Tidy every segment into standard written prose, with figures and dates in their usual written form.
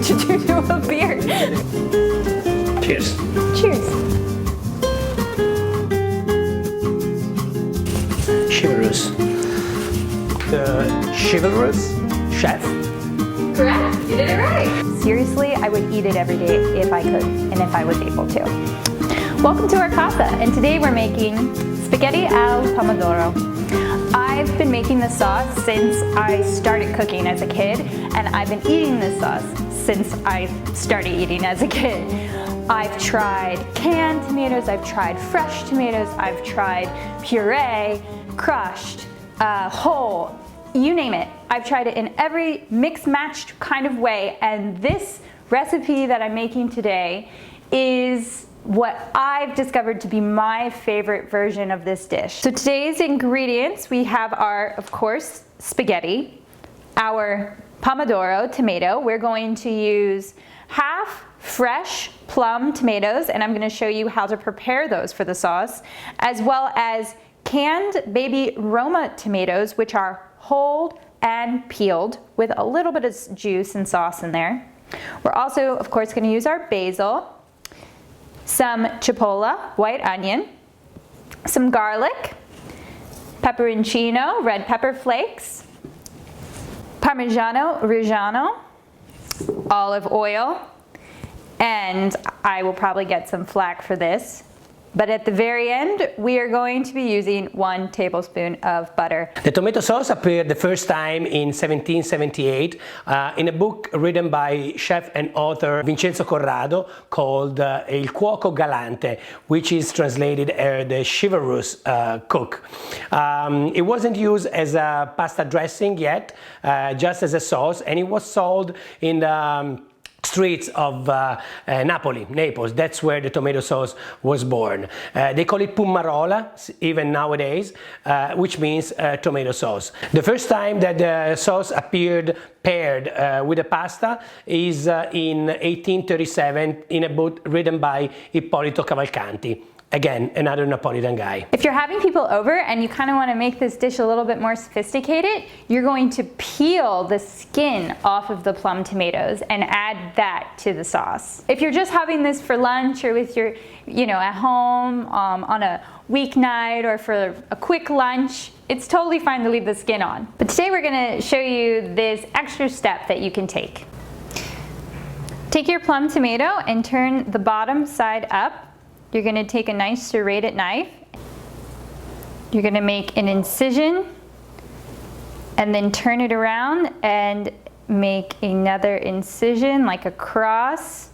did you do to a beer? Cheers. Cheers. Chivalrous. The chivalrous chef. Correct, you did it right. Seriously, I would eat it every day if I could and if I was able to. Welcome to our casa, and today we're making spaghetti al pomodoro. I've been making this sauce since I started cooking as a kid, and I've been eating this sauce since I started eating as a kid. I've tried canned tomatoes, I've tried fresh tomatoes, I've tried puree, crushed, whole, you name it. I've tried it in every mixed-matched kind of way, and this recipe that I'm making today is what I've discovered to be my favorite version of this dish. So today's ingredients, we have our, of course, spaghetti, our pomodoro tomato. We're going to use half fresh plum tomatoes, and I'm going to show you how to prepare those for the sauce, as well as canned baby Roma tomatoes, which are whole and peeled with a little bit of juice and sauce in there. We're also, of course, going to use our basil, some chipotle, white onion, some garlic, pepperoncino, red pepper flakes, Parmigiano Reggiano, olive oil, and I will probably get some flack for this, but at the very end, we are going to be using 1 tablespoon of butter. The tomato sauce appeared the first time in 1778 in a book written by chef and author Vincenzo Corrado called Il Cuoco Galante, which is translated as the chivalrous cook. It wasn't used as a pasta dressing yet, just as a sauce, and it was sold in the streets of Naples. That's where the tomato sauce was born. They call it pumarola even nowadays, which means tomato sauce. The first time that the sauce appeared paired with the pasta is in 1837 in a book written by Ippolito Cavalcanti. Again, another Napolitan guy. If you're having people over and you kind of want to make this dish a little bit more sophisticated, you're going to peel the skin off of the plum tomatoes and add that to the sauce. If you're just having this for lunch or with your, at home on a weeknight or for a quick lunch, it's totally fine to leave the skin on. But today we're going to show you this extra step that you can take. Take your plum tomato and turn the bottom side up. You're going to take a nice serrated knife. You're going to make an incision and then turn it around and make another incision like a cross.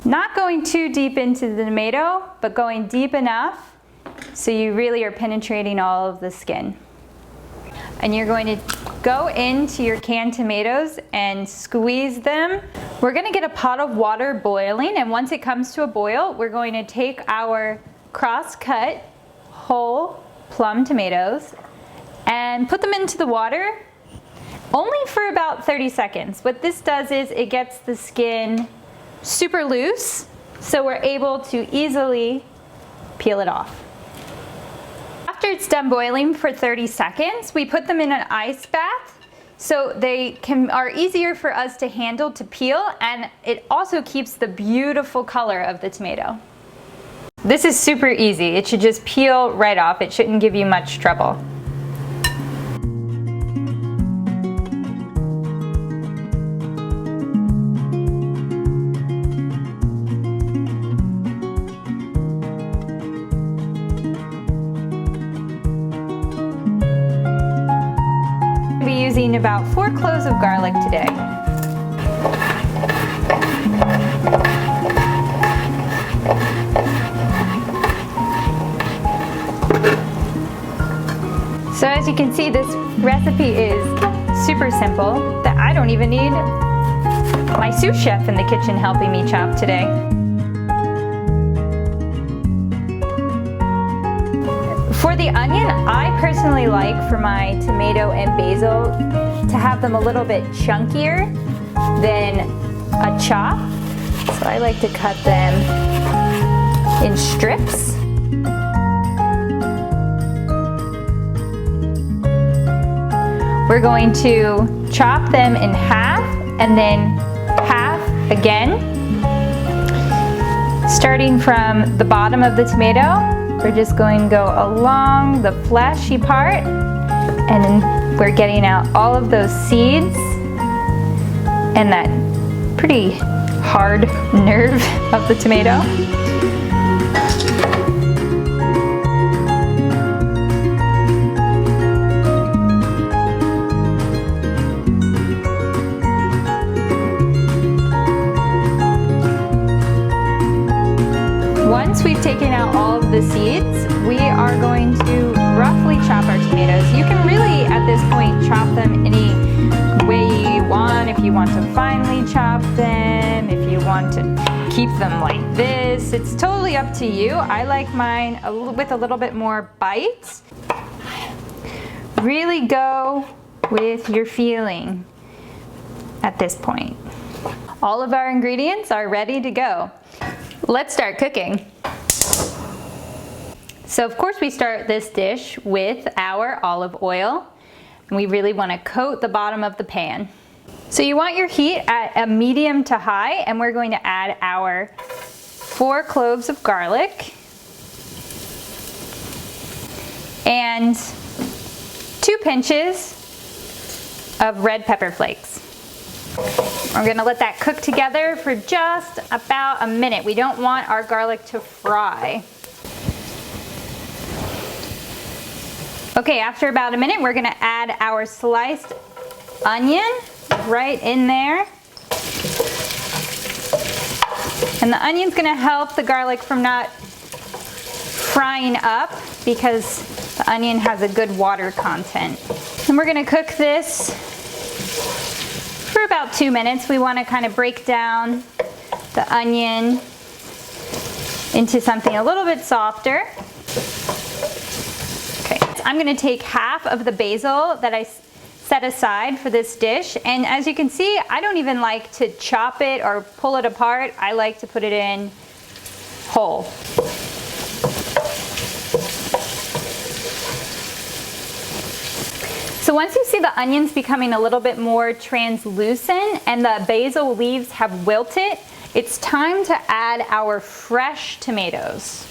Not going too deep into the tomato, but going deep enough so you really are penetrating all of the skin. And you're going to go into your canned tomatoes and squeeze them. We're going to get a pot of water boiling, and once it comes to a boil, we're going to take our cross-cut whole plum tomatoes and put them into the water only for about 30 seconds. What this does is it gets the skin super loose, so we're able to easily peel it off. After it's done boiling for 30 seconds, we put them in an ice bath so they are easier for us to handle, to peel, and it also keeps the beautiful color of the tomato. This is super easy. It should just peel right off. It shouldn't give you much trouble. Using about 4 cloves of garlic today. So as you can see, this recipe is super simple, that I don't even need my sous chef in the kitchen helping me chop today. For the onion, I personally like for my tomato and basil to have them a little bit chunkier than a chop. So I like to cut them in strips. We're going to chop them in half and and then half again. Starting from the bottom of the tomato, we're just going to go along the fleshy part, and then we're getting out all of those seeds and that pretty hard nerve of the tomato. Once we've taken out all of the seeds, we are going to roughly chop our tomatoes. You can really, at this point, chop them any way you want. If you want to finely chop them, if you want to keep them like this, it's totally up to you. I like mine with a little bit more bite. Really go with your feeling at this point. All of our ingredients are ready to go. Let's start cooking. So of course we start this dish with our olive oil, and we really want to coat the bottom of the pan. So you want your heat at a medium to high, and we're going to add our 4 cloves of garlic and 2 pinches of red pepper flakes. We're going to let that cook together for just about a minute. We don't want our garlic to fry. Okay, after about a minute, we're going to add our sliced onion right in there. And the onion's going to help the garlic from not frying up because the onion has a good water content. And we're going to cook this for about 2 minutes. We want to kind of break down the onion into something a little bit softer. Okay, I'm going to take half of the basil that I set aside for this dish, and as you can see, I don't even like to chop it or pull it apart. I like to put it in whole. So once you see the onions becoming a little bit more translucent and the basil leaves have wilted, it's time to add our fresh tomatoes.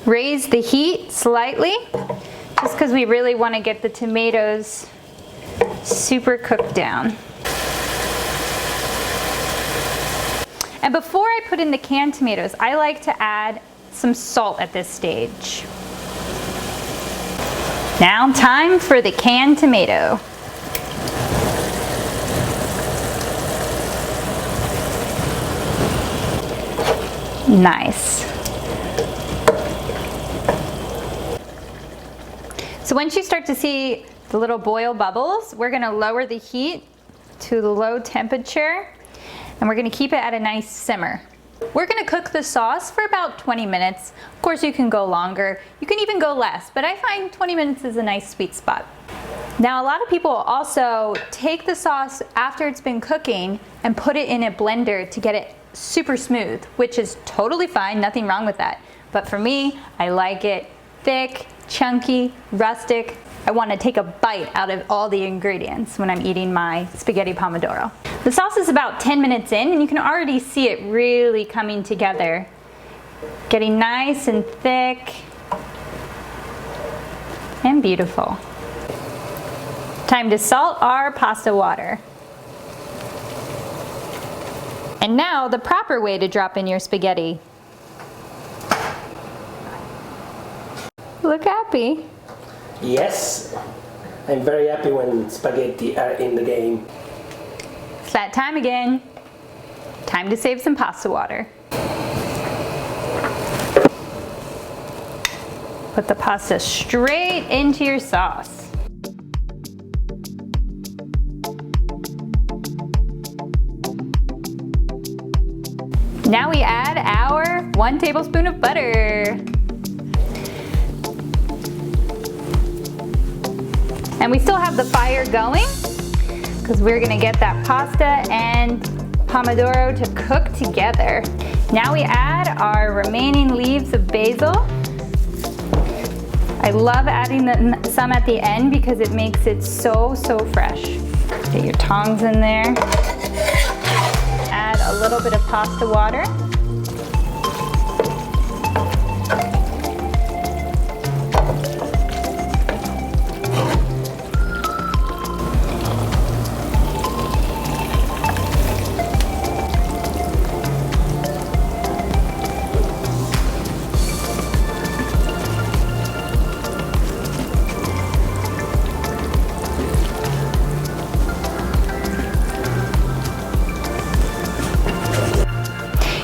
Raise the heat slightly, just because we really want to get the tomatoes super cooked down. And before I put in the canned tomatoes, I like to add some salt at this stage. Now time for the canned tomato. Nice. So once you start to see the little boil bubbles, we're going to lower the heat to the low temperature, and we're going to keep it at a nice simmer. We're going to cook the sauce for about 20 minutes. Of course, you can go longer. You can even go less, but I find 20 minutes is a nice sweet spot. Now, a lot of people also take the sauce after it's been cooking and put it in a blender to get it super smooth, which is totally fine, nothing wrong with that. But for me, I like it thick, chunky, rustic. I want to take a bite out of all the ingredients when I'm eating my spaghetti pomodoro. The sauce is about 10 minutes in, and you can already see it really coming together, getting nice and thick and beautiful. Time to salt our pasta water. And now the proper way to drop in your spaghetti. Look happy. Yes, I'm very happy when spaghetti are in the game. It's that time again. Time to save some pasta water. Put the pasta straight into your sauce. Now we add our 1 tablespoon of butter. And we still have the fire going because we're gonna get that pasta and pomodoro to cook together. Now we add our remaining leaves of basil. I love adding some at the end because it makes it so fresh. Get your tongs in there. Add a little bit of pasta water.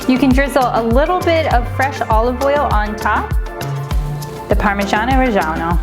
You can drizzle a little bit of fresh olive oil on top, the Parmigiano Reggiano.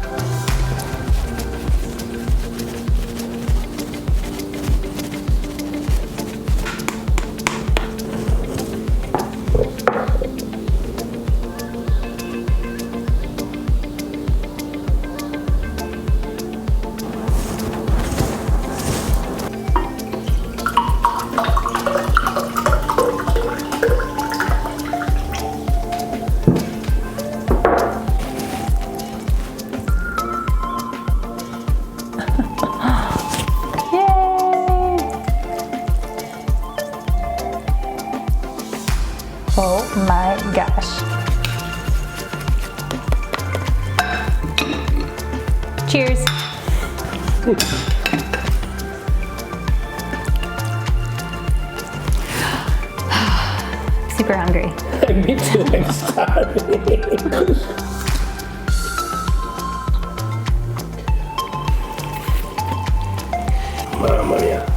Oh my gosh. Cheers. Super hungry. Me too, I'm starving. Mamma mia.